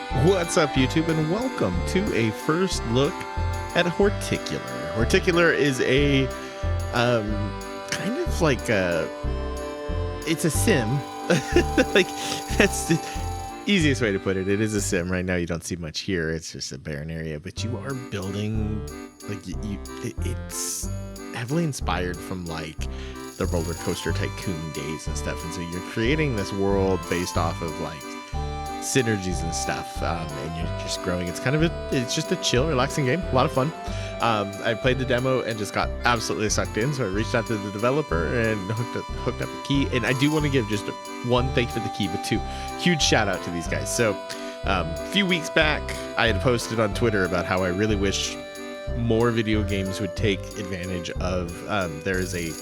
What's up, YouTube, and welcome to a first look at Horticular. Horticular is a kind of like it's a sim. Like, that's the easiest way to put it. It is a sim. Right now you don't see much here. It's just a barren area, but you are building, like, it's heavily inspired from like the roller coaster tycoon days and stuff. And so you're creating this world based off of like synergies and stuff, and you're just growing. It's just a chill, relaxing game, a lot of fun. I played the demo and just got absolutely sucked in, so I reached out to the developer and hooked up a key. And I do want to give just one thanks for the key, but two huge shout out to these guys. So a few weeks back I had posted on Twitter about how I really wish more video games would take advantage of there is a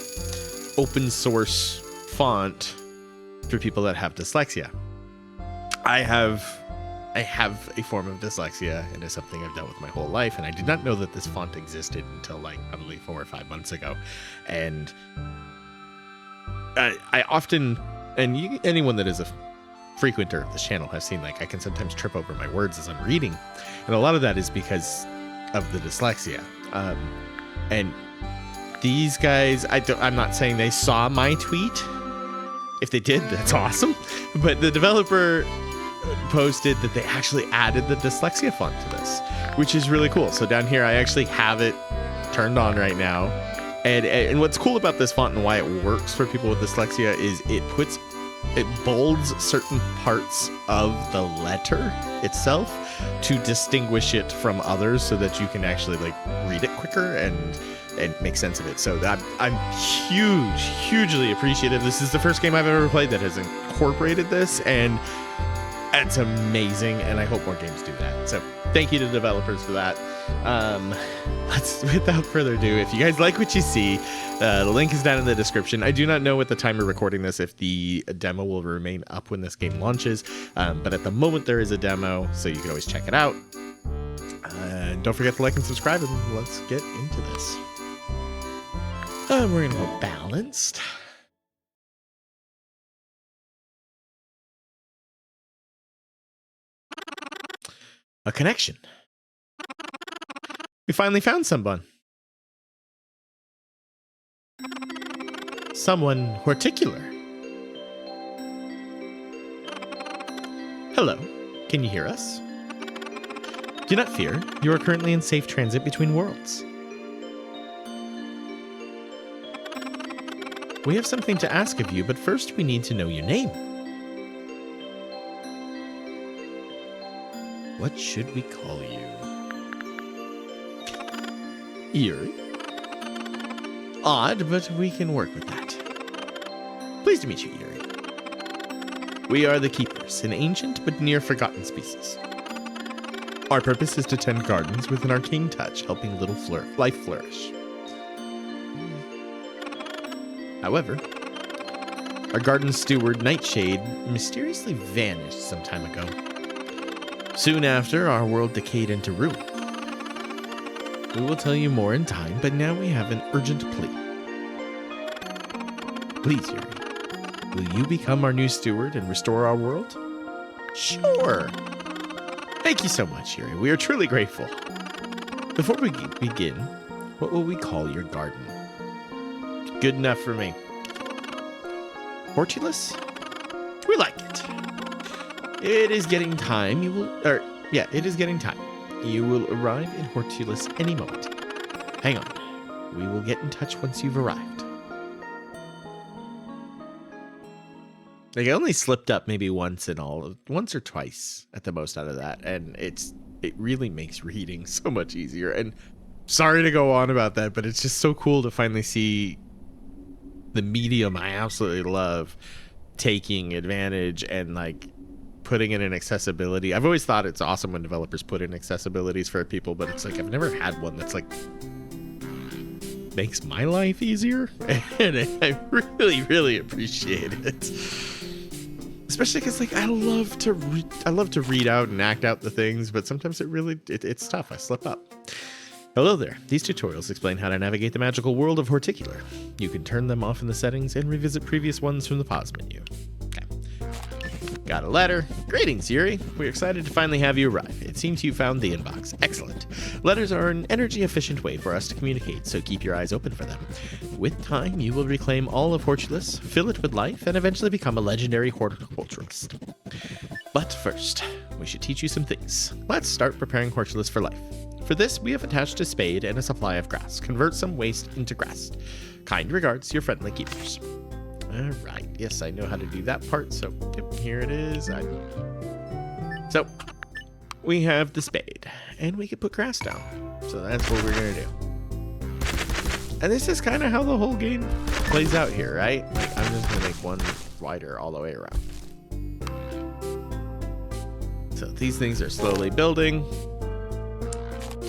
open source font for people that have dyslexia. I have a form of dyslexia, and it's something I've dealt with my whole life, and I did not know that this font existed until like probably 4 or 5 months ago. And I often, and anyone that is a frequenter of this channel has seen, like, I can sometimes trip over my words as I'm reading, and a lot of that is because of the dyslexia. And these guys, I'm not saying they saw my tweet. If they did, that's awesome. But the developer posted that they actually added the dyslexia font to this, which is really cool. So down here I actually have it turned on right now, and what's cool about this font and why it works for people with dyslexia is it bolds certain parts of the letter itself to distinguish it from others, so that you can actually like read it quicker and make sense of it. So I'm hugely appreciative. This is the first game I've ever played that has incorporated this, and it's amazing, and I hope more games do that. So thank you to the developers for that. Without further ado, if you guys like what you see, the link is down in the description. I do not know at the time of recording this if the demo will remain up when this game launches, but at the moment there is a demo, so you can always check it out. Don't forget to like and subscribe, and let's get into this. We're gonna go balanced. A connection. We finally found someone. Someone horticular. Hello, can you hear us? Do not fear, you are currently in safe transit between worlds. We have something to ask of you, but first we need to know your name. What should we call you? Eerie. Odd, but we can work with that. Pleased to meet you, Eerie. We are the Keepers, an ancient but near forgotten species. Our purpose is to tend gardens with an arcane touch, helping little life flourish. However, our garden steward, Nightshade, mysteriously vanished some time ago. Soon after, our world decayed into ruin. We will tell you more in time, but now we have an urgent plea. Please, Yuri, will you become our new steward and restore our world? Sure. Thank you so much, Yuri. We are truly grateful. Before we begin, what will we call your garden? Good enough for me. Horticulus? We like it. It is getting time. It is getting time. You will arrive in Horticulus any moment. Hang on. We will get in touch once you've arrived. Like, I only slipped up maybe once or twice at the most out of that, and it really makes reading so much easier. And sorry to go on about that, but it's just so cool to finally see the medium I absolutely love taking advantage and like putting it in accessibility. I've always thought it's awesome when developers put in accessibilities for people, but it's like I've never had one that's like makes my life easier, and I really appreciate it. Especially because, like, I love to read out and act out the things, but sometimes it's tough. I slip up. Hello there. These tutorials explain how to navigate the magical world of Horticular. You can turn them off in the settings and revisit previous ones from the pause menu. Okay. Got a letter. Greetings, Yuri. We're excited to finally have you arrive. It seems you found the inbox. Excellent. Letters are an energy-efficient way for us to communicate, so keep your eyes open for them. With time, you will reclaim all of Horticulus, fill it with life, and eventually become a legendary horticulturalist. But first, we should teach you some things. Let's start preparing Horticulus for life. For this, we have attached a spade and a supply of grass. Convert some waste into grass. Kind regards, your friendly keepers. All right. Yes, I know how to do that part. So yep, here it is. So we have the spade, and we can put grass down. So that's what we're gonna do. And this is kind of how the whole game plays out here, right? Like, I'm just gonna make one wider all the way around. So these things are slowly building.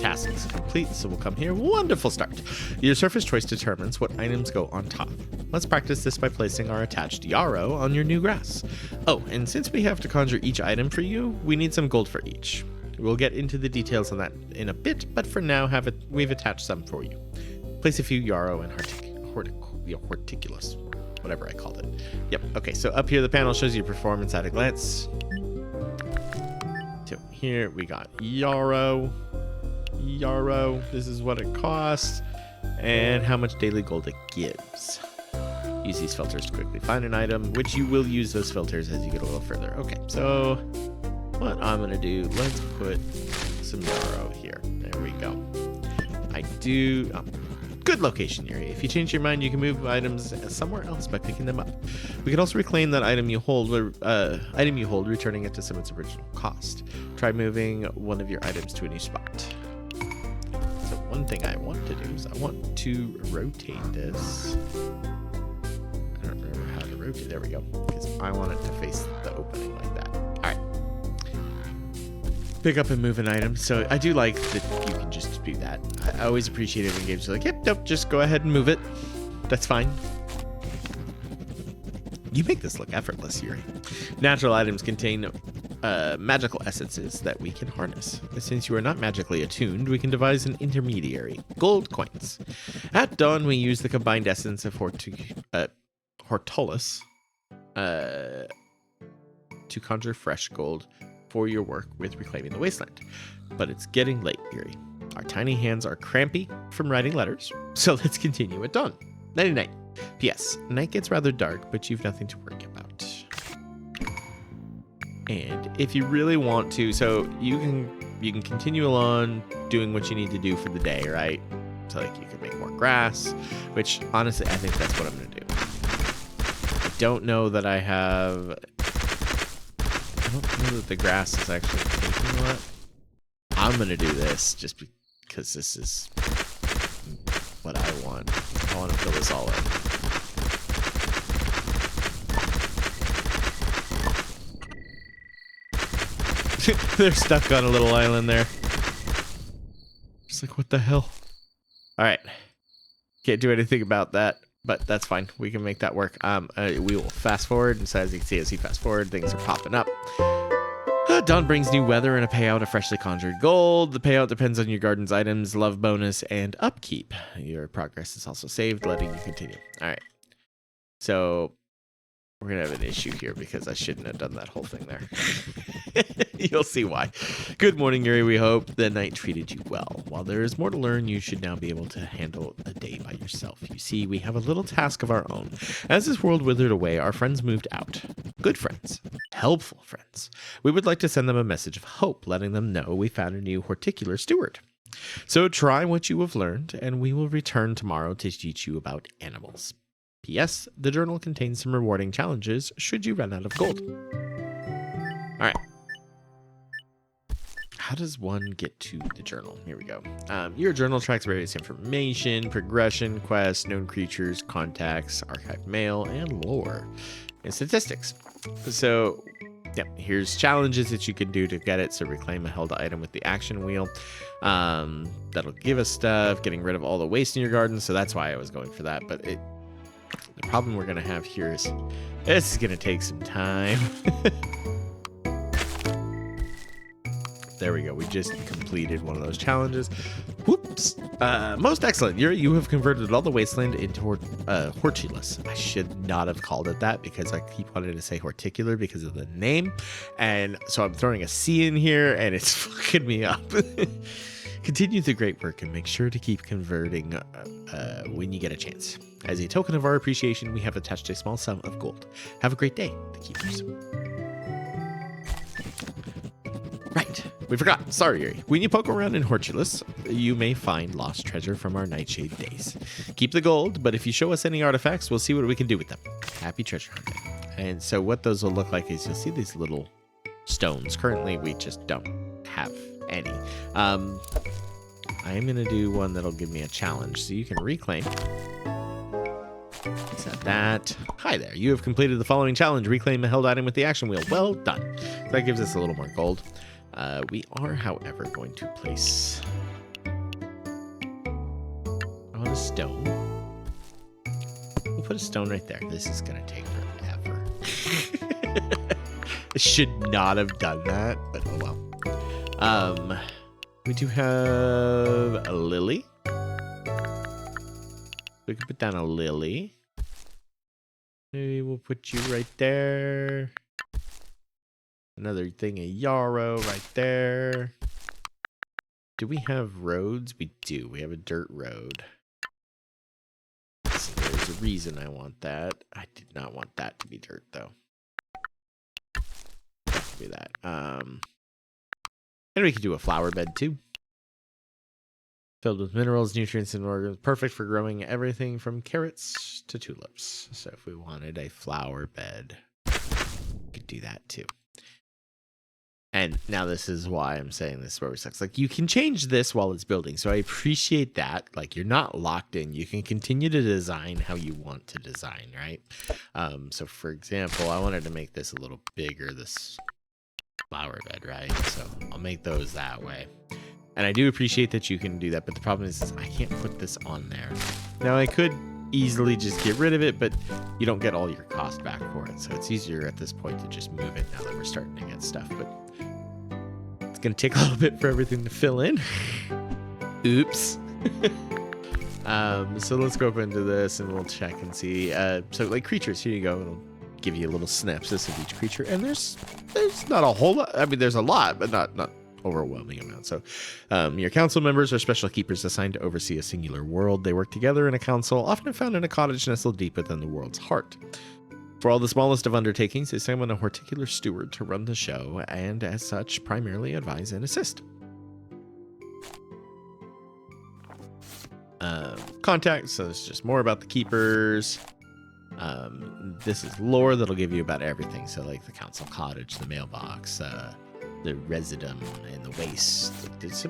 Task is complete, so we'll come here. Wonderful start. Your surface choice determines what items go on top. Let's practice this by placing our attached yarrow on your new grass. Oh, and since we have to conjure each item for you, we need some gold for each. We'll get into the details on that in a bit, but for now, we've attached some for you. Place a few yarrow and horticulus, whatever I called it. Yep. Okay, so up here, the panel shows you performance at a glance. So here we got yarrow. This is what it costs and how much daily gold it gives. Use these filters to quickly find an item, which you will use those filters as you get a little further. Okay, so what I'm gonna do, let's put some yarrow here. There we go. Good location, Yuri. If you change your mind, you can move items somewhere else by picking them up. We can also reclaim that item you hold, returning it to some of its original cost. Try moving one of your items to a new spot. So one thing I want to do is I want to rotate this. I don't remember how to rotate. There we go. Because I want it to face the opening like that. All right. Pick up and move an item. So I do like that you can just do that. I always appreciate it when games are like, yep, nope, just go ahead and move it. That's fine. You make this look effortless, Yuri. Natural items contain magical essences that we can harness. Since you are not magically attuned, we can devise an intermediary. Gold coins. At dawn, we use the combined essence of Hortulus to conjure fresh gold for your work with reclaiming the wasteland. But it's getting late, Yuri. Our tiny hands are crampy from writing letters, so let's continue at dawn. Nighty-night. P.S. Night gets rather dark, but you've nothing to worry about. And if you really want to, so you can continue along doing what you need to do for the day, right? So like you can make more grass, which honestly I think that's what I'm gonna do. I don't know that I don't know that the grass is actually taking a lot. I'm gonna do this just because this is what I want. I want to fill this all in. They're stuck on a little island there. Just like, what the hell? All right. Can't do anything about that, but that's fine. We can make that work. We will fast forward, and so as you can see, as you fast forward, things are popping up. Dawn brings new weather and a payout of freshly conjured gold. The payout depends on your garden's items, love bonus, and upkeep. Your progress is also saved, letting you continue. All right. So we're going to have an issue here because I shouldn't have done that whole thing there. You'll see why. Good morning, Yuri. We hope the night treated you well. While there is more to learn, you should now be able to handle a day by yourself. You see, we have a little task of our own. As this world withered away, our friends moved out. Good friends. Helpful friends. We would like to send them a message of hope, letting them know we found a new horticular steward. So try what you have learned, and we will return tomorrow to teach you about animals. P.S. The journal contains some rewarding challenges should you run out of gold. All right. How does one get to the journal? Here we go. Your journal tracks various information, progression, quests, known creatures, contacts, archived mail, and lore, and statistics. So, yeah, here's challenges that you can do to get it. So reclaim a held item with the action wheel. That'll give us stuff, getting rid of all the waste in your garden. So that's why I was going for that. But the problem we're going to have here is this is going to take some time. There we go. We just completed one of those challenges. Whoop. Most excellent. You have converted all the wasteland into Horticulus. I should not have called it that because I keep wanting to say Horticular because of the name. And so I'm throwing a C in here and it's fucking me up. Continue the great work and make sure to keep converting when you get a chance. As a token of our appreciation, we have attached a small sum of gold. Have a great day, the keepers. Right, we forgot. Sorry, Yuri. When you poke around in Horticulus, you may find lost treasure from our Nightshade days. Keep the gold, but if you show us any artifacts, we'll see what we can do with them. Happy treasure hunting. And so what those will look like is you'll see these little stones. Currently, we just don't have any. I am going to do one that'll give me a challenge, so you can reclaim. Set that. Hi there. You have completed the following challenge. Reclaim a held item with the action wheel. Well done. So that gives us a little more gold. We are, however, going to place on a stone. We'll put a stone right there. This is going to take forever. I should not have done that, but oh well. We do have a lily. We can put down a lily. Maybe we'll put you right there. Another thing of yarrow right there. Do we have roads? We do. We have a dirt road. So there's a reason I want that. I did not want that to be dirt, though. Do that. And we could do a flower bed, too. Filled with minerals, nutrients, and organs. Perfect for growing everything from carrots to tulips. So if we wanted a flower bed, we could do that, too. And now this is why I'm saying this where it sucks. Like, you can change this while it's building. So I appreciate that. Like, you're not locked in. You can continue to design how you want to design, right? So for example, I wanted to make this a little bigger, this flower bed, right? So I'll make those that way. And I do appreciate that you can do that. But the problem is I can't put this on there. Now I could easily just get rid of it, but you don't get all your cost back for it. So it's easier at this point to just move it now that we're starting to get stuff. But it's going to take a little bit for everything to fill in. Oops. So let's go up into this and we'll check and see. So like creatures, here you go. It'll give you a little synopsis of each creature. And there's not a whole lot. I mean, there's a lot, but not overwhelming amount. So your council members are special keepers assigned to oversee a singular world. They work together in a council, often found in a cottage nestled deep within the world's heart. For all the smallest of undertakings, they summon a Horticular steward to run the show, and as such, primarily advise and assist. Contact, so it's just more about the keepers. This is lore that'll give you about everything. So like the council cottage, the mailbox, the residum, and the waste. There's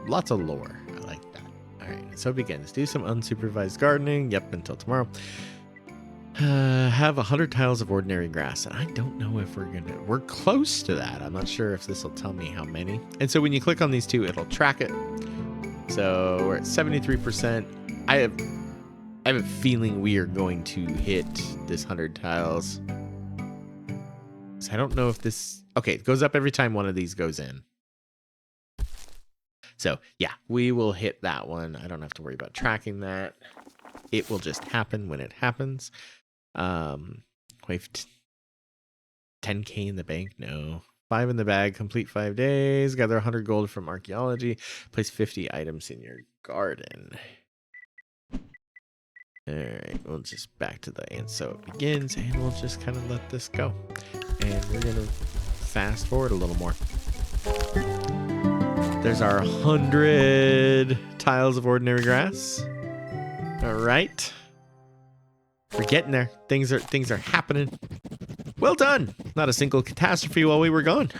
lots of lore. I like that. All right, so it begins. Do some unsupervised gardening. Yep, until tomorrow. Have 100 tiles of ordinary grass, and I don't know if we're close to that. I'm not sure if this will tell me how many. And so when you click on these two, it'll track it. So we're at 73%. I have a feeling we are going to hit this 100 tiles. So I don't know if this, okay, it goes up every time one of these goes in. So yeah, we will hit that one. I don't have to worry about tracking that. It will just happen when it happens. Wait, 10K in the bank? No. 5 in the bag, complete 5 days, gather 100 gold from archaeology, place 50 items in your garden. All right, we'll just back to the and so it begins, and we'll just kind of let this go. And we're going to fast forward a little more. There's our 100 tiles of ordinary grass. All right. We're getting there. Things are happening. Well done. Not a single catastrophe while we were gone.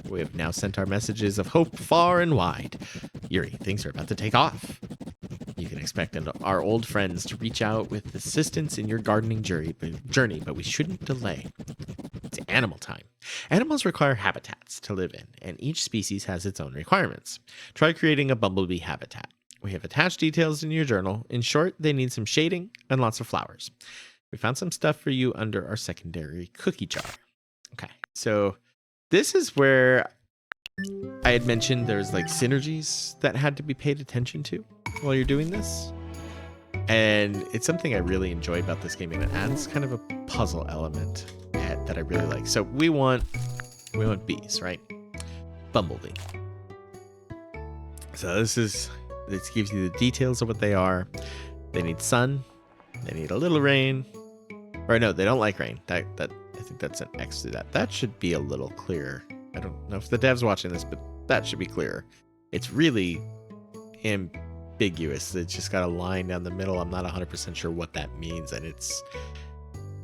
We have now sent our messages of hope far and wide. Yuri, things are about to take off. You can expect our old friends to reach out with assistance in your gardening journey, but we shouldn't delay. It's animal time. Animals require habitats to live in, and each species has its own requirements. Try creating a bumblebee habitat. We have attached details in your journal. In short, they need some shading and lots of flowers. We found some stuff for you under our secondary cookie jar. Okay, so this is where I had mentioned there's like synergies that had to be paid attention to. while you're doing this. And it's something I really enjoy about this game, and it adds kind of a puzzle element that I really like. So we want bees, right? Bumblebee. So this gives you the details of what they are. They need sun. They need a little rain. Or no, they don't like rain. That I think that's an X to that. That should be a little clearer. I don't know if the dev's watching this, but that should be clearer. It's really ambiguous. It's just got a line down the middle. I'm not 100% sure what that means, and it's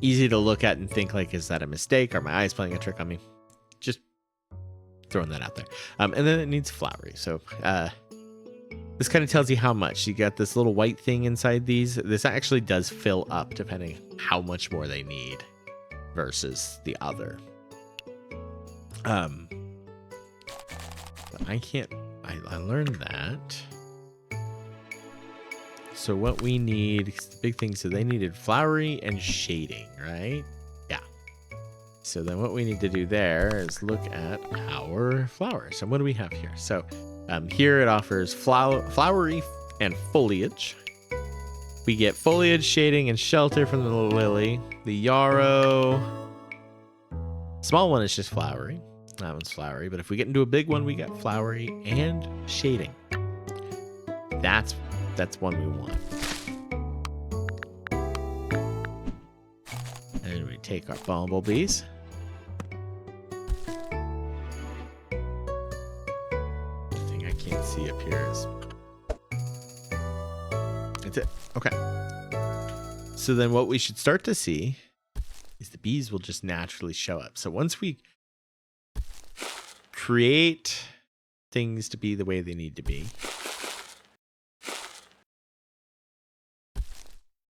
easy to look at and think like, is that a mistake? Are my eyes playing a trick on me? Just throwing that out there. And then it needs flowery. So this kind of tells you how much. You got this little white thing inside these. This actually does fill up depending how much more they need versus the other. But I learned that. So what we need, the big thing, so they needed flowery and shading, right? Yeah. So then what we need to do there is look at our flowers. So what do we have here? So here it offers flowery and foliage. We get foliage, shading, and shelter from the lily. The yarrow, small one is just flowery. That one's flowery, but if we get into a big one, we get flowery and shading. That's one we want. And we take our bumblebees. The thing I can't see up here is... That's it. Okay. So then what we should start to see is the bees will just naturally show up. So once we create things to be the way they need to be,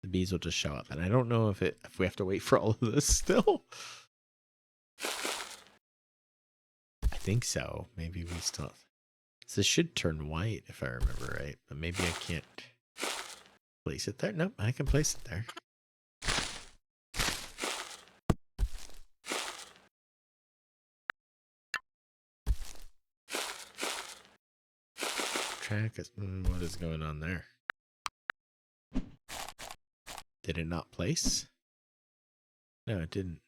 the bees will just show up. And I don't know if we have to wait for all of this still. I think so. Maybe we still... So this should turn white if I remember right. But maybe I can't place it there. Nope, I can place it there. What is going on there? Did it not place? No, it didn't.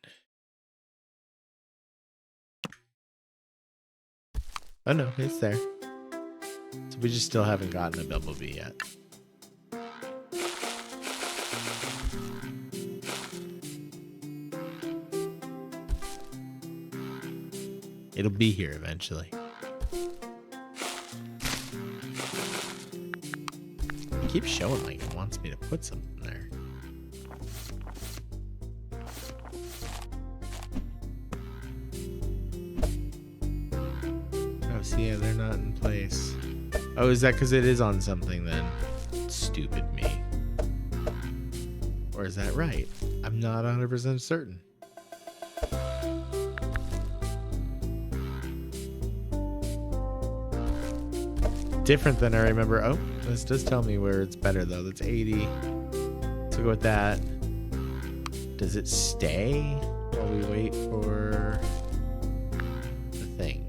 Oh no, it's there. So we just still haven't gotten a bumblebee yet. It'll be here eventually. It keeps showing like it wants me to put something there. Oh, see, yeah, they're not in place. Oh, is that because it is on something then? Stupid me. Or is that right? I'm not 100% certain. Different than I remember. Oh, this does tell me where it's better though. That's 80. So go with that. Does it stay while we wait for the thing?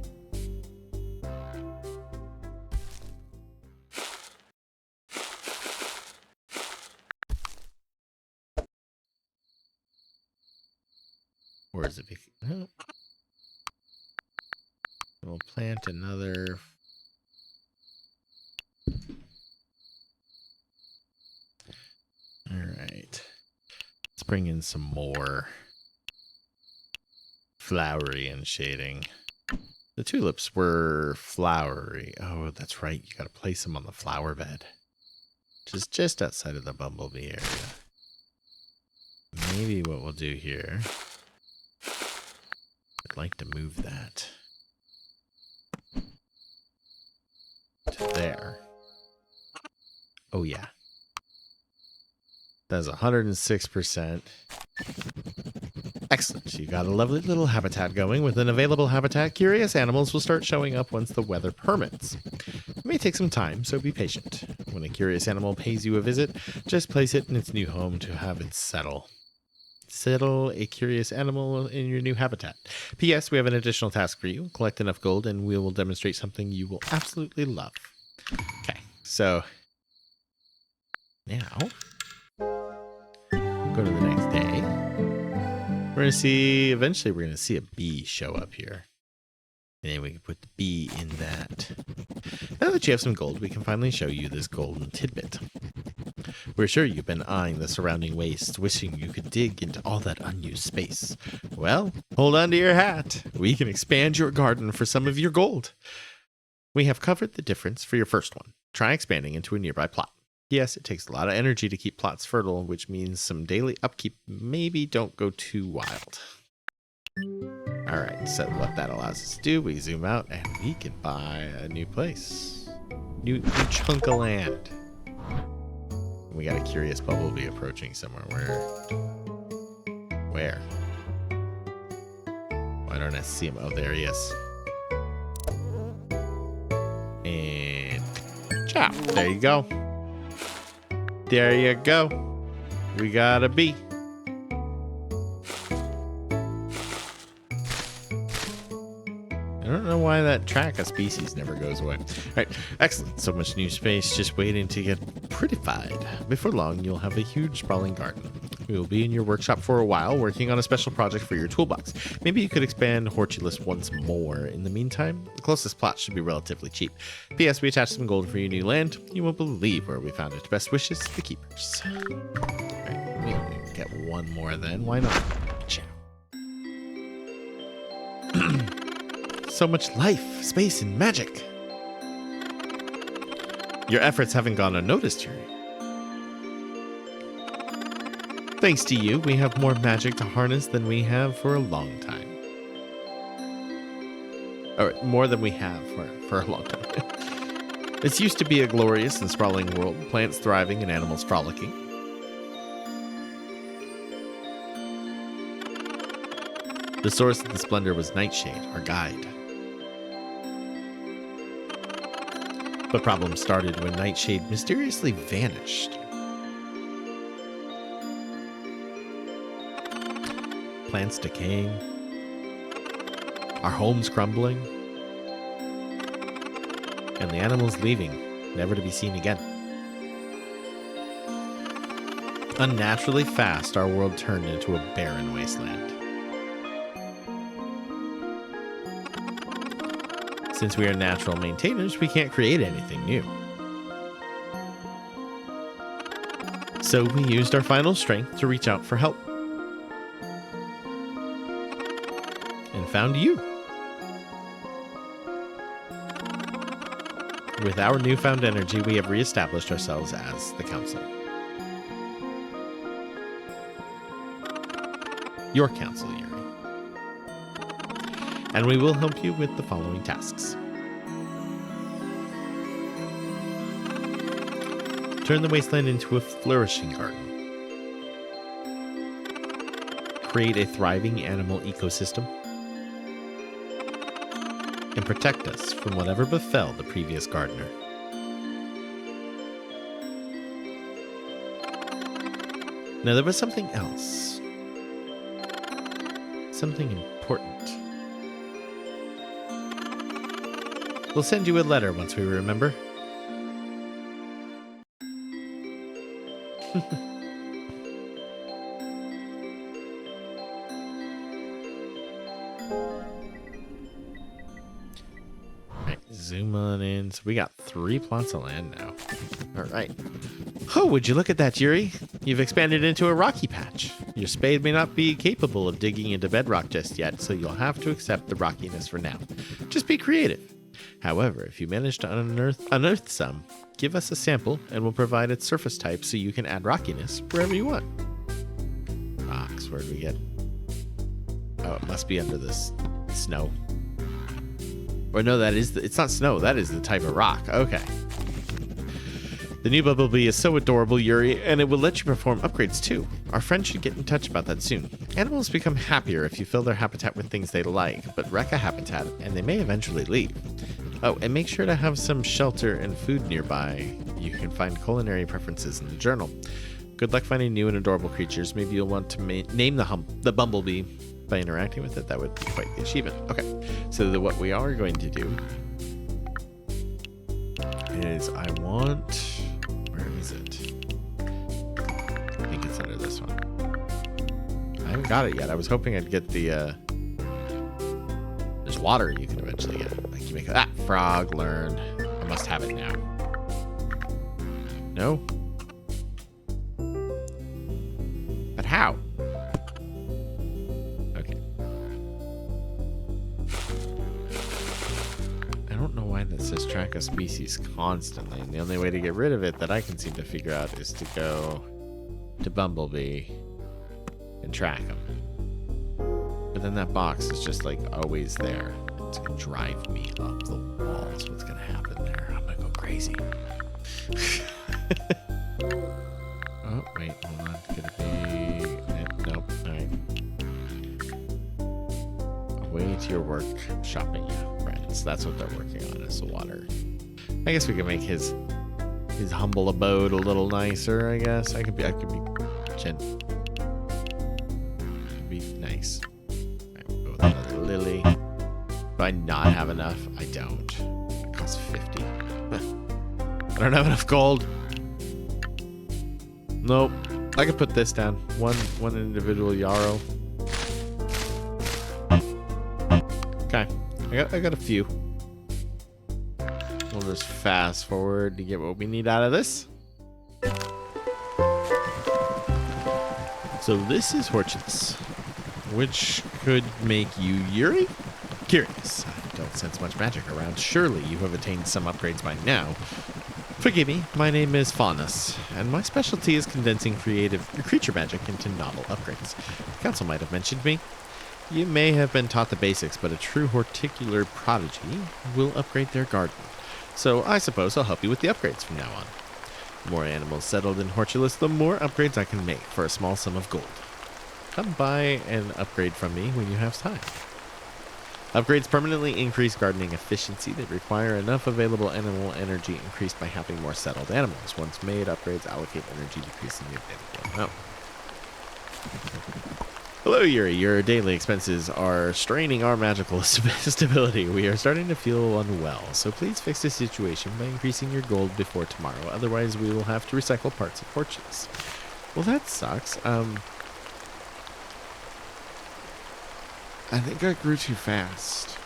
Or is it? No. We'll plant another. All right. Let's bring in some more flowery and shading. The tulips were flowery. Oh, that's right. You got to place them on the flower bed. Just outside of the bumblebee area. Maybe what we'll do here, I'd like to move that to there. Oh, yeah. That's 106%. Excellent. You got a lovely little habitat going. With an available habitat, curious animals will start showing up once the weather permits. It may take some time, so be patient. When a curious animal pays you a visit, just place it in its new home to have it settle. Settle a curious animal in your new habitat. P.S. We have an additional task for you. Collect enough gold and we will demonstrate something you will absolutely love. Okay, so Now, go to the next day. We're going to see, eventually we're going to see a bee show up here. And then we can put the bee in that. Now that you have some gold, we can finally show you this golden tidbit. We're sure you've been eyeing the surrounding wastes, wishing you could dig into all that unused space. Well, hold on to your hat. We can expand your garden for some of your gold. We have covered the difference for your first one. Try expanding into a nearby plot. Yes, it takes a lot of energy to keep plots fertile, which means some daily upkeep. Maybe don't go too wild. Alright, so what that allows us to do, we zoom out and we can buy a new place. New chunk of land. We got a curious bumblebee approaching somewhere. Where? Why don't I see him? Oh, there he is. And chop. There you go. There you go. We got a bee. I don't know why that track of species never goes away. All right, excellent. So much new space just waiting to get prettified. Before long, you'll have a huge sprawling garden. We will be in your workshop for a while, working on a special project for your toolbox. Maybe you could expand Horticular once more. In the meantime, the closest plot should be relatively cheap. P.S. We attached some gold for your new land. You won't believe where we found it. Best wishes, the keepers. All right, we'll get one more then. Why not? Ciao. So much life, space, and magic. Your efforts haven't gone unnoticed, Yuri. Thanks to you, we have more magic to harness than we have for a long time. Or more than we have for a long time. This used to be a glorious and sprawling world, plants thriving and animals frolicking. The source of the splendor was Nightshade, our guide. But problems started when Nightshade mysteriously vanished. Plants decaying, our homes crumbling, and the animals leaving, never to be seen again. Unnaturally fast, our world turned into a barren wasteland. Since we are natural maintainers, we can't create anything new. So we used our final strength to reach out for help. And found you. With our newfound energy, we have reestablished ourselves as the Council. Your Council, Yuri. And we will help you with the following tasks. Turn the wasteland into a flourishing garden. Create a thriving animal ecosystem. And protect us from whatever befell the previous gardener. Now there was something else. Something important. We'll send you a letter once we remember. Alright, zoom on in. So we got 3 plots of land now. Alright. Oh, would you look at that, Yuri? You've expanded into a rocky patch. Your spade may not be capable of digging into bedrock just yet, so you'll have to accept the rockiness for now. Just be creative. However, if you manage to unearth some, give us a sample and we'll provide its surface type so you can add rockiness wherever you want. Rocks, where do we get? Oh, it must be under this snow. Or no, it's not snow, that is the type of rock. Okay. The new bumblebee is so adorable, Yuri, and it will let you perform upgrades too. Our friends should get in touch about that soon. Animals become happier if you fill their habitat with things they like, but wreck a habitat and they may eventually leave. Oh, and make sure to have some shelter and food nearby. You can find culinary preferences in the journal. Good luck finding new and adorable creatures. Maybe you'll want to name the bumblebee by interacting with it. That would be quite the achievement. Okay, so what we are going to do is I want... Where is it? this one. I haven't got it yet. I was hoping I'd get the, there's water you can eventually get. Like you make that frog learn. I must have it now. No? But how? Okay. I don't know why that says track a species constantly. And the only way to get rid of it that I can seem to figure out is to go to Bumblebee and track him. But then that box is just like always there. It's gonna drive me up the walls. What's gonna happen there? I'm gonna go crazy. Oh, wait, hold on. Could it be... Nope. Alright. Away to your work shopping, friends. That's what they're working on, is the water. I guess we can make his humble abode a little nicer, I guess. I could be nice. Alright, we'll go with another lily. Do I not have enough? I don't. It costs 50. I don't have enough gold. Nope. I could put this down. One individual yarrow. Okay. I got a few. We'll just fast forward to get what we need out of this. So this is Horticus, which could make you Yuri curious. I don't sense much magic around. Surely you have attained some upgrades by now. Forgive me, my name is Faunus, and my specialty is condensing creature magic into novel upgrades. The council might have mentioned me. You may have been taught the basics, but a true horticular prodigy will upgrade their garden. So I suppose I'll help you with the upgrades from now on. The more animals settled in Horticular, the more upgrades I can make for a small sum of gold. Come buy an upgrade from me when you have time. Upgrades permanently increase gardening efficiency. They require enough available animal energy increased by having more settled animals. Once made, upgrades allocate energy, decreasing the available amount. Hello, Yuri. Your daily expenses are straining our magical stability. We are starting to feel unwell, so please fix the situation by increasing your gold before tomorrow. Otherwise, we will have to recycle parts of fortunes. Well, that sucks. I think I grew too fast.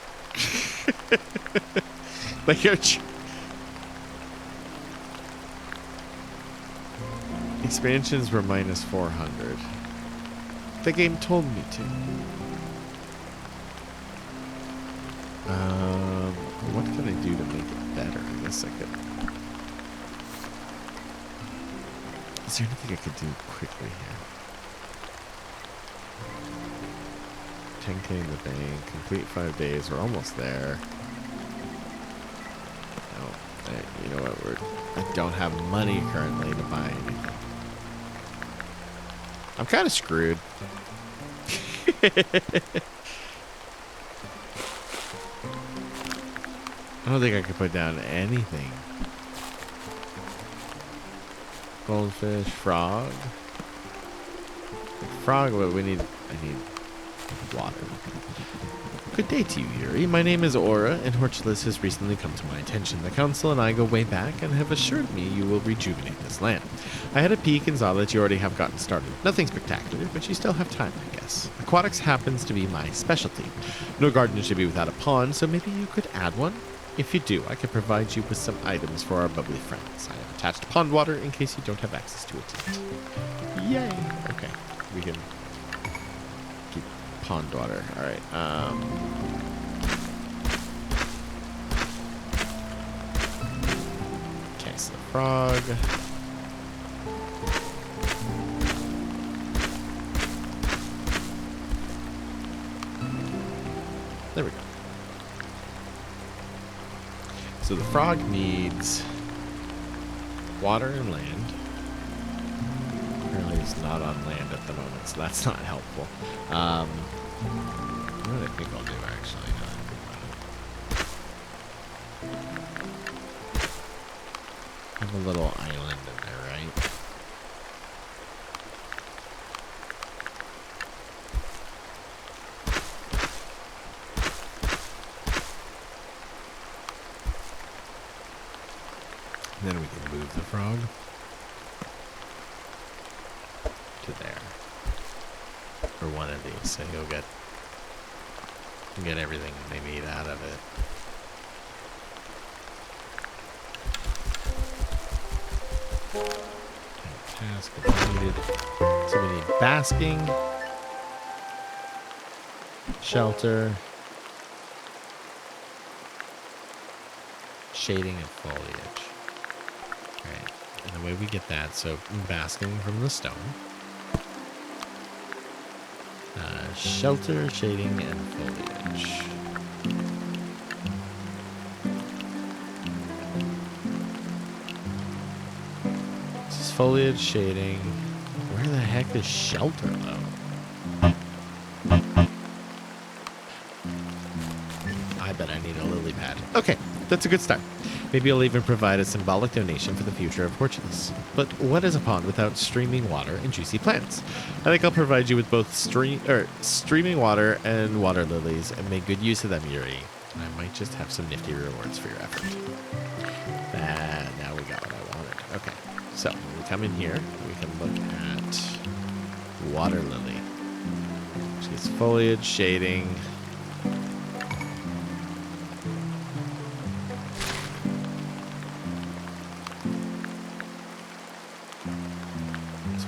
Like, expansions were minus 400. The game told me to. What can I do to make it better? I guess I could. Is there anything I could do quickly here? 10k in the bank. Complete 5 days. We're almost there. No, you know what? I don't have money currently to buy anything. I'm kind of screwed. I don't think I can put down anything. Goldfish, frog. Frog, what we need, I need water. Good day to you, Yuri. My name is Aura, and Horticular has recently come to my attention. The council and I go way back and have assured me you will rejuvenate this land. I had a peek and saw that you already have gotten started. Nothing spectacular, but you still have time, I guess. Aquatics happens to be my specialty. No garden should be without a pond, so maybe you could add one? If you do, I can provide you with some items for our bubbly friends. I have attached pond water in case you don't have access to it yet. Yay! Okay, we can keep pond water. Alright, okay, so the frog. There we go. So the frog needs water and land. Apparently it's not on land at the moment, so that's not helpful. What do I think I'll do, actually? Have a little island in there, right? And then we can move the frog to there. For one of these, so you'll get everything they need out of it. Task completed. So we need basking, shelter, shading, and foliage. Alright, and the way we get that, so basking from the stone. Shelter, shading, and foliage. This is foliage, shading. Where the heck is shelter, though? I bet I need a lily pad. Okay, that's a good start. Maybe I'll even provide a symbolic donation for the future of Horticus. But what is a pond without streaming water and juicy plants? I think I'll provide you with both streaming water and water lilies, and make good use of them, Yuri. I might just have some nifty rewards for your effort. Now we got what I wanted. Okay, so when we come in here, we can look at water lily, which is foliage, shading.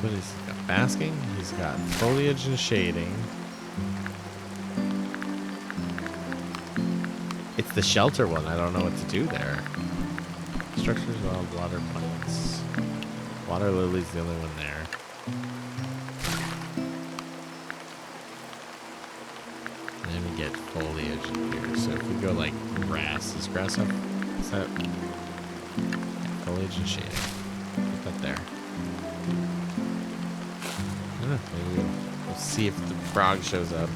What he's got basking, he's got foliage and shading. It's the shelter one. I don't know what to do there. Structures, wild water plants. Water lily's the only one there. And then we get foliage in here. So if we go like grass, is grass up? Is that? Yeah, foliage and shading. Put that there. Maybe we'll see if the frog shows up.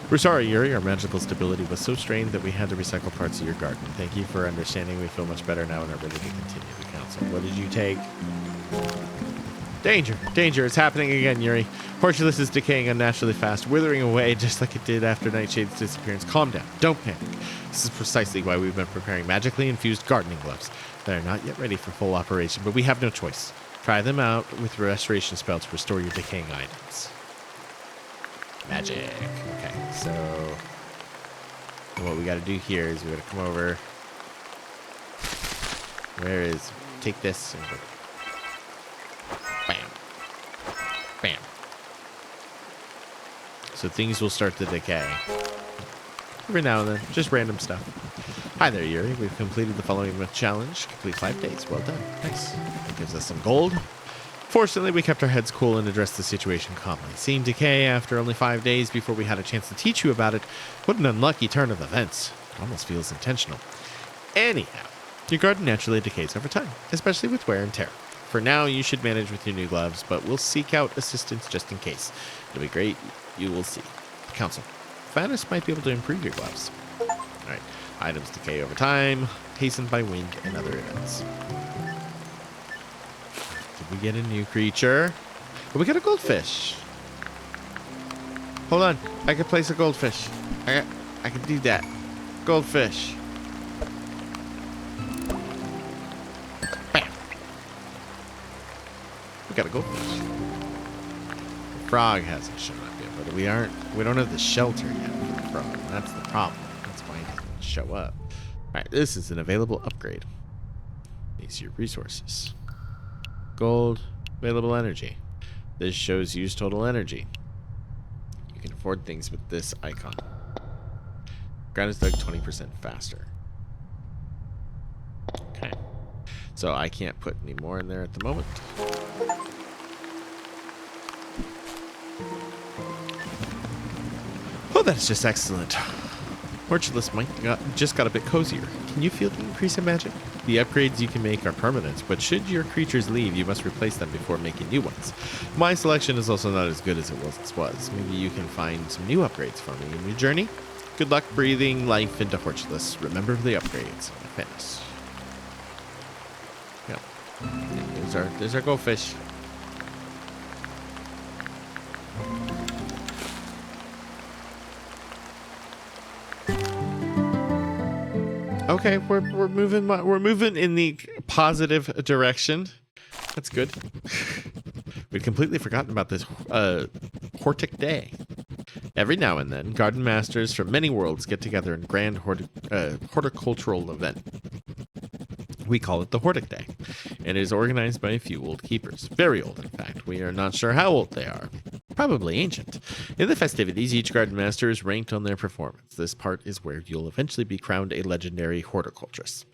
We're sorry, Yuri. Our magical stability was so strained that we had to recycle parts of your garden. Thank you for understanding. We feel much better now and are ready to continue the council. What did you take? Danger! Danger! It's happening again, Yuri. Horticus is decaying unnaturally fast, withering away just like it did after Nightshade's disappearance. Calm down. Don't panic. This is precisely why we've been preparing magically infused gardening gloves. They are not yet ready for full operation, but we have no choice. Try them out with the restoration spell to restore your decaying items. Magic. Okay, so what we got to do here is we got to come over. Where is? Take this and go. Bam. Bam. So things will start to decay. Every now and then, just random stuff. Hi there, Yuri. We've completed the following challenge. Complete 5 days. Well done. Nice. That gives us some gold. Fortunately, we kept our heads cool and addressed the situation calmly. Seeing decay after only 5 days before we had a chance to teach you about it. What an unlucky turn of events. It almost feels intentional. Anyhow, your garden naturally decays over time, especially with wear and tear. For now, you should manage with your new gloves, but we'll seek out assistance just in case. It'll be great. You will see. Council. Vanus might be able to improve your gloves. Alright. Items decay over time, hastened by wind and other events. Did we get a new creature? Oh, we got a goldfish. Hold on. I can place a goldfish. I can do that. Goldfish. Bam. We got a goldfish. The frog hasn't shown up yet, but we don't have the shelter yet for the frog. That's the problem. That's why he doesn't show up. Alright, this is an available upgrade. These are your resources. Gold, available energy. This shows use total energy. You can afford things with this icon. Ground is dug 20% faster. Okay. So I can't put any more in there at the moment. Oh, that's just excellent. Horticus just got a bit cozier. Can you feel the increase in magic? The upgrades you can make are permanent, but should your creatures leave, you must replace them before making new ones. My selection is also not as good as it once was. Maybe you can find some new upgrades for me in your journey. Good luck breathing life into Horticus. Remember the upgrades. Finish. Yep. There's our goldfish. Okay, we're moving in the positive direction. That's good. We'd completely forgotten about this Hortic Day. Every now and then, garden masters from many worlds get together in a grand horticultural event. We call it the Hortic Day, and it is organized by a few old keepers. Very old, in fact. We are not sure how old they are. Probably ancient. In the festivities, each garden master is ranked on their performance. This part is where you'll eventually be crowned a legendary horticulturist.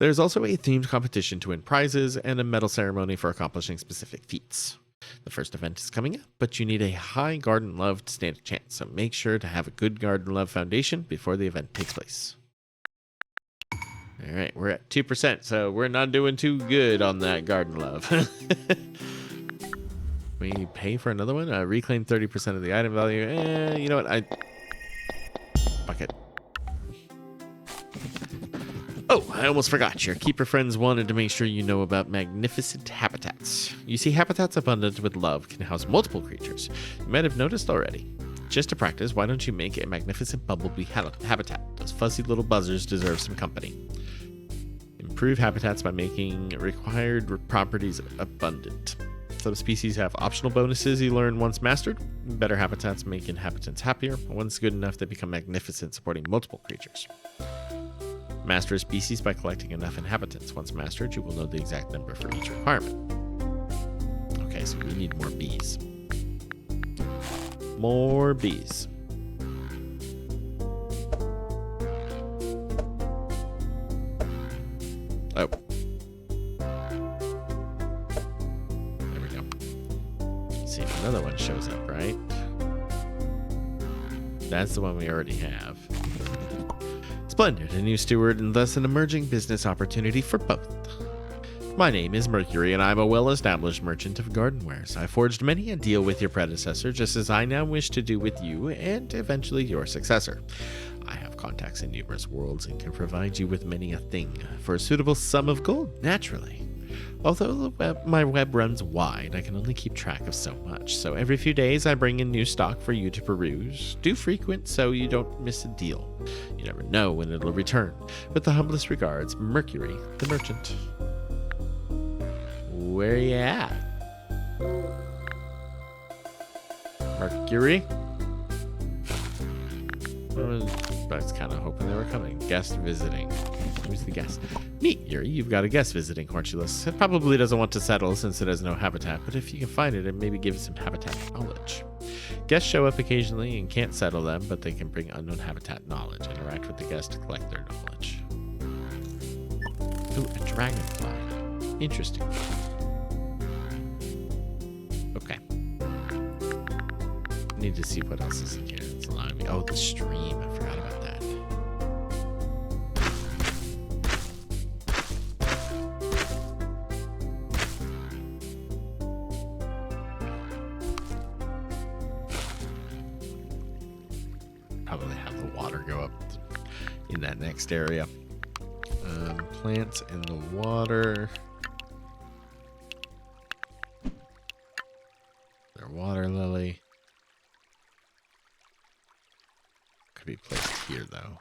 There's also a themed competition to win prizes and a medal ceremony for accomplishing specific feats. The first event is coming up, but you need a high garden love to stand a chance, so make sure to have a good garden love foundation before the event takes place. All right, we're at 2%, so we're not doing too good on that garden love. We pay for another one. Reclaim 30% of the item value. You know what? Bucket. Oh, I almost forgot. Your keeper friends wanted to make sure you know about magnificent habitats. You see, habitats abundant with love can house multiple creatures. You might have noticed already. Just to practice, why don't you make a magnificent bumblebee habitat? Those fuzzy little buzzers deserve some company. Improve habitats by making required properties abundant. Some species have optional bonuses you learn once mastered. Better habitats make inhabitants happier. Once good enough, they become magnificent, supporting multiple creatures. Master a species by collecting enough inhabitants. Once mastered, you will know the exact number for each requirement. Okay, so we need more bees. More bees. Oh. There we go. Let's see if another one shows up, right? That's the one we already have. Splendid, a new steward and thus an emerging business opportunity for both. My name is Mercury, and I'm a well-established merchant of garden wares. I forged many a deal with your predecessor, just as I now wish to do with you and eventually your successor. I have contacts in numerous worlds and can provide you with many a thing for a suitable sum of gold, naturally. Although my web runs wide, I can only keep track of so much, so every few days I bring in new stock for you to peruse. Do frequent so you don't miss a deal. You never know when it'll return. With the humblest regards, Mercury, the merchant. Where you at? Mercury? I was kind of hoping they were coming. Guest visiting. Who's the guest? Neat, Yuri. You've got a guest visiting Horticulus. It probably doesn't want to settle since it has no habitat, but if you can find it, maybe give it some habitat knowledge. Guests show up occasionally and can't settle them, but they can bring unknown habitat knowledge. Interact with the guest to collect their knowledge. Ooh, a dragonfly. Interesting. Okay. Need to see what else is in here. It's allowing me. Oh, the stream. I forgot about that. Probably have the water go up in that next area. Plants in the water. Their water lily. Could be placed here, though.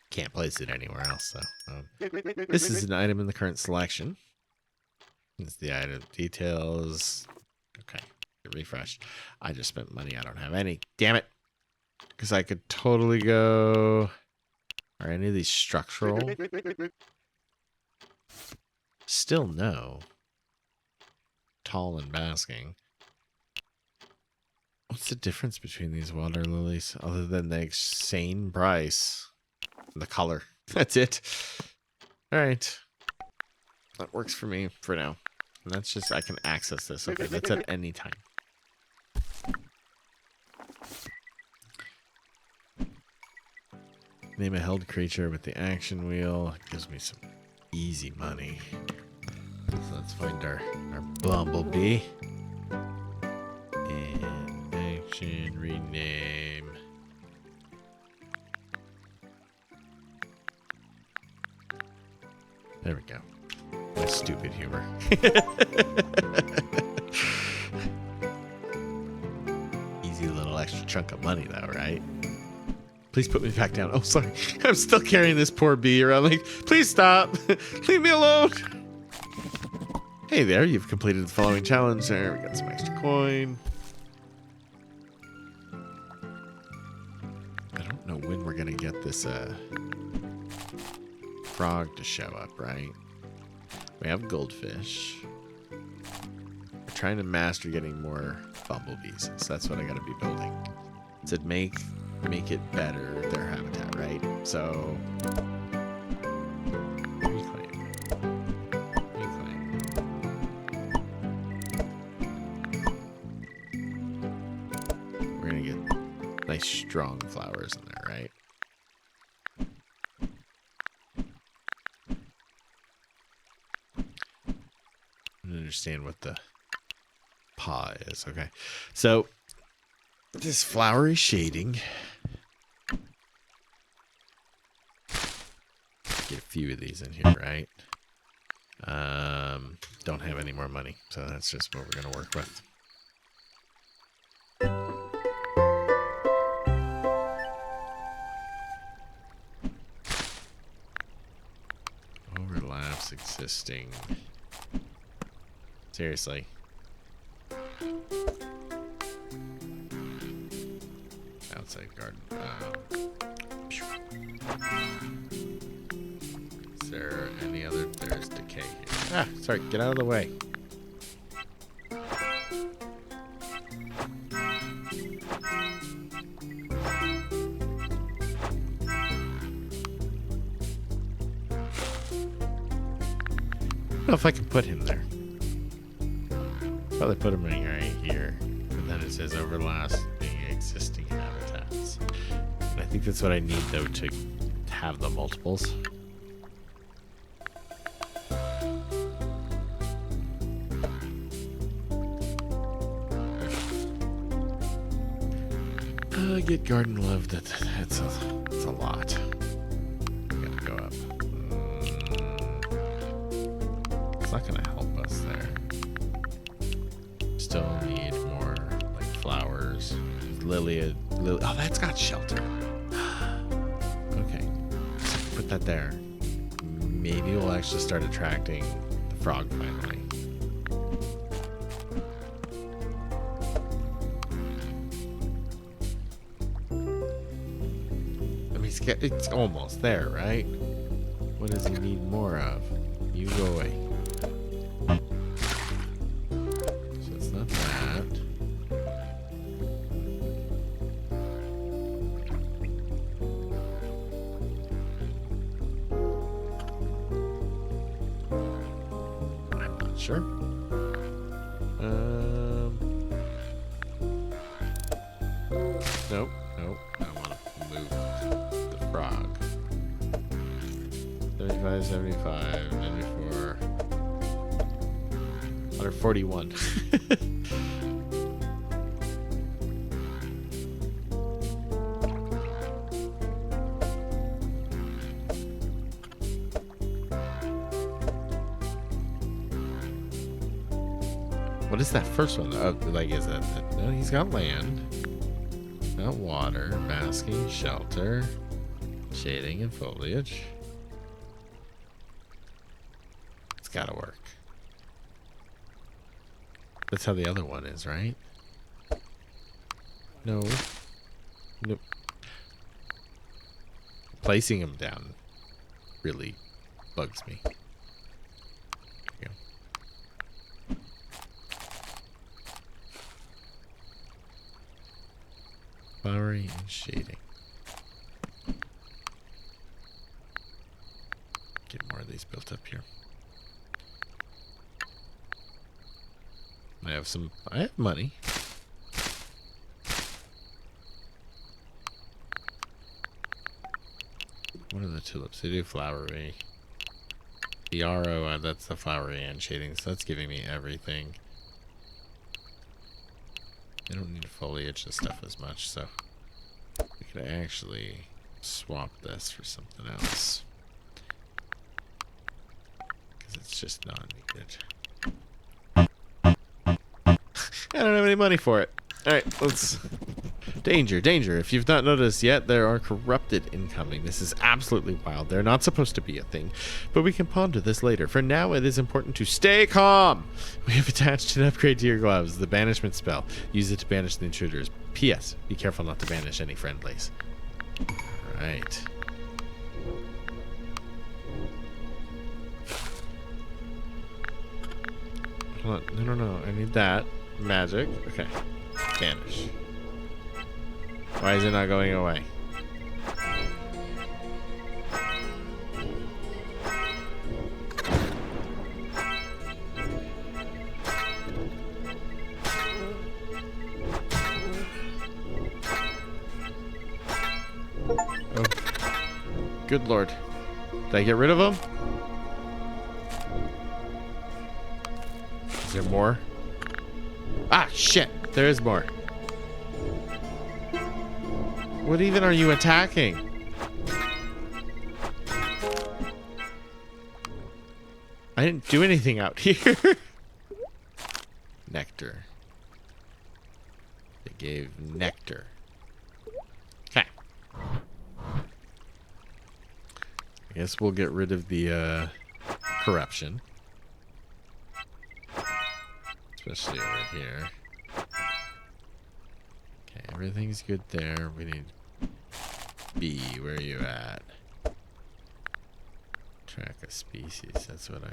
Can't place it anywhere else, though. This is an item in the current selection. It's the item details. Okay, refresh. I just spent money. I don't have any. Damn it. Because I could totally go... Are any of these structural? Still no. Tall and basking. What's the difference between these water lilies other than the insane price? The color. That's it. Alright. That works for me for now. And that's just, I can access this. Okay, that's at any time. Name a held creature with the action wheel. It gives me some easy money. So let's find our bumblebee. And action rename. There we go. My stupid humor. Easy little extra chunk of money though, right? Please put me back down. Oh, sorry. I'm still carrying this poor bee around. Like, please stop. Leave me alone. Hey there, you've completed the following challenge. There, we got some extra coin. I don't know when we're gonna get this frog to show up, right? We have goldfish. We're trying to master getting more bumblebees, so that's what I gotta be building. It said make it better, their habitat, right? So we're gonna get nice strong flowers in there, right? I don't understand what the paw is. Okay, so this flowery shading. Get a few of these in here, right? Don't have any more money, so that's just what we're gonna work with. Overlaps existing. Seriously. Outside garden. Is there any other? There's decay here. Ah, sorry. Get out of the way. I don't know if I can put him there. Probably put him right here. And then it says overlasting existing habitats. And I think that's what I need, though, to have the multiples. Get garden love. That's a lot. Gotta go up. It's not gonna help us there. Still need more like flowers. Lily. Oh, that's got shelter. Okay, put that there. Maybe we'll actually start attracting the frog finally. It's almost there, right? What does he need more of? You go away. So it's not that. I'm not sure. Nope. I want to move the frog. 75, 75, 94, 141. What is that first one? Oh, like, is that no? He's got land. Got water, basking, shelter, shading, and foliage. It's gotta work. That's how the other one is, right? No. Nope. Placing him down really bugs me. There you go. Flowery and shading. Get more of these built up here. I have money. What are the tulips? They do flowery. The RO, that's the flowery and shading, so that's giving me everything. I don't need foliage and stuff as much, so we could actually swap this for something else. Because it's just not needed. I don't have any money for it. Alright, let's Danger, danger. If you've not noticed yet, there are corrupted incoming. This is absolutely wild. They're not supposed to be a thing, but we can ponder this later. For now, it is important to stay calm. We have attached an upgrade to your gloves, the banishment spell. Use it to banish the intruders. P.S. Be careful not to banish any friendlies. All right. Hold on. No. I need that. Magic. Okay. Banish. Why is it not going away? Oh. Good Lord. Did I get rid of him? Is there more? Ah, shit. There is more. What even are you attacking? I didn't do anything out here. Nectar. They gave nectar. Okay. I guess we'll get rid of the corruption. Especially over here. Okay, everything's good there. We need B. Where are you at? Track a species. That's what I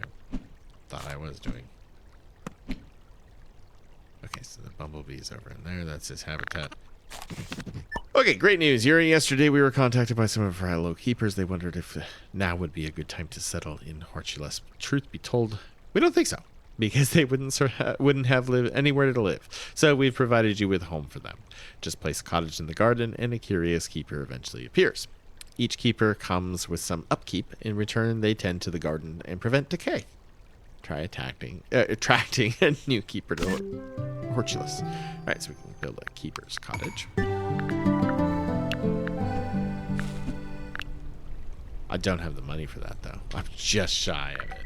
thought I was doing. Okay, so the bumblebee's over in there. That's his habitat. Okay, great news. Yuri, yesterday we were contacted by some of our fellow keepers. They wondered if now would be a good time to settle in Horticular. Truth be told, we don't think so, because they wouldn't have anywhere to live. So we've provided you with a home for them. Just place a cottage in the garden, and a curious keeper eventually appears. Each keeper comes with some upkeep. In return, they tend to the garden and prevent decay. Try attracting a new keeper to Horticular. All right, so we can build a keeper's cottage. I don't have the money for that, though. I'm just shy of it.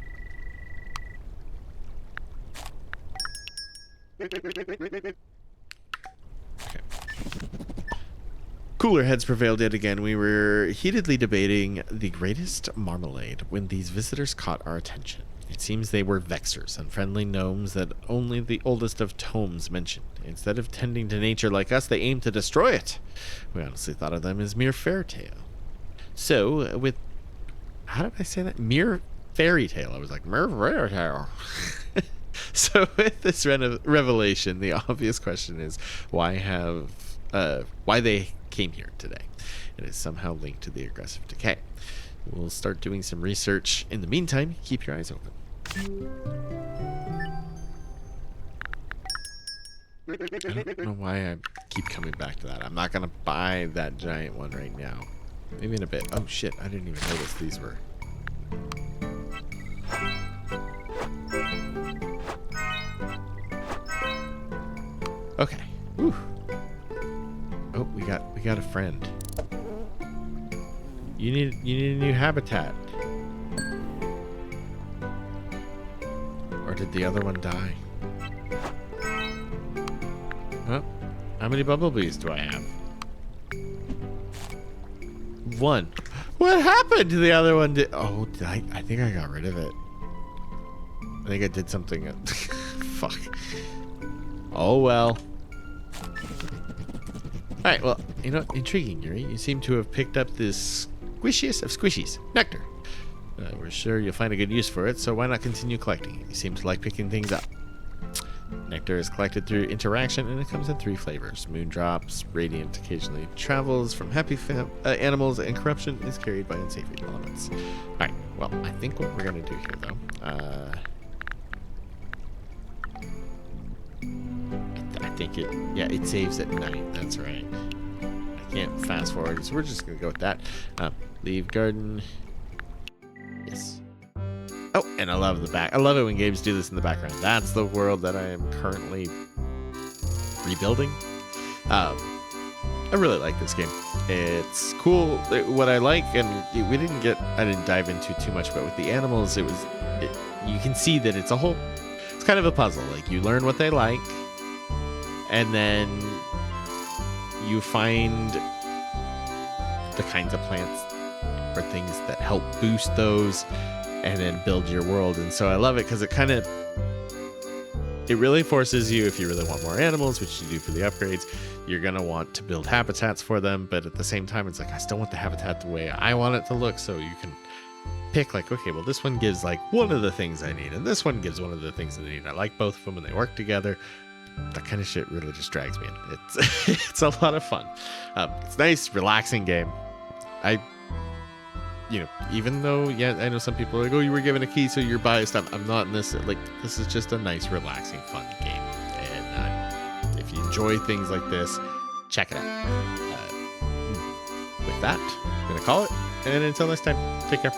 Okay. Cooler heads prevailed yet again. We were heatedly debating the greatest marmalade when these visitors caught our attention. It seems they were vexers, unfriendly gnomes that only the oldest of tomes mentioned. Instead of tending to nature like us, they aimed to destroy it. We honestly thought of them as mere fairy tale. So, with... How did I say that? Mere fairy tale. I was like, mere fairy tale. So with this revelation, the obvious question is why they came here today. It is somehow linked to the aggressive decay. We'll start doing some research. In the meantime, keep your eyes open. I don't know why I keep coming back to that. I'm not going to buy that giant one right now. Maybe in a bit. Oh shit, I didn't even notice these were... Okay. Whew. Oh, we got a friend. You need a new habitat. Or did the other one die? Huh? How many bumblebees do I have? One. What happened to the other one? Oh, I think I got rid of it. I think I did something. Fuck. Oh well. Alright, well, you know, intriguing, Yuri. You seem to have picked up this squishiest of squishies, nectar. We're sure you'll find a good use for it, so why not continue collecting it? You seem to like picking things up. Nectar is collected through interaction, and it comes in 3 flavors. Moondrops, radiant occasionally travels from happy animals, and corruption is carried by unsavory elements. Alright, well, I think what we're going to do here, though... I think it saves at night. That's right. I can't fast forward, so we're just gonna go with that. Leave garden. Yes. Oh, and I love the back. I love it when games do this in the background. That's the world that I am currently rebuilding. I really like this game. It's cool. What I like, and I didn't dive into too much, but with the animals, you can see that it's kind of a puzzle. Like, you learn what they like, and then you find the kinds of plants or things that help boost those and then build your world. And so I love it because it really forces you, if you really want more animals, which you do for the upgrades, you're going to want to build habitats for them. But at the same time, it's like, I still want the habitat the way I want it to look. So you can pick like, okay, well, this one gives like one of the things I need, and this one gives one of the things that I need. I like both of them and they work together. That kind of shit really just drags me in. It's a lot of fun. It's a nice, relaxing game. Even though, I know some people are like, oh, you were given a key, so you're biased. I'm not in this. Like, this is just a nice, relaxing, fun game. And if you enjoy things like this, check it out. With that, I'm going to call it. And until next time, take care.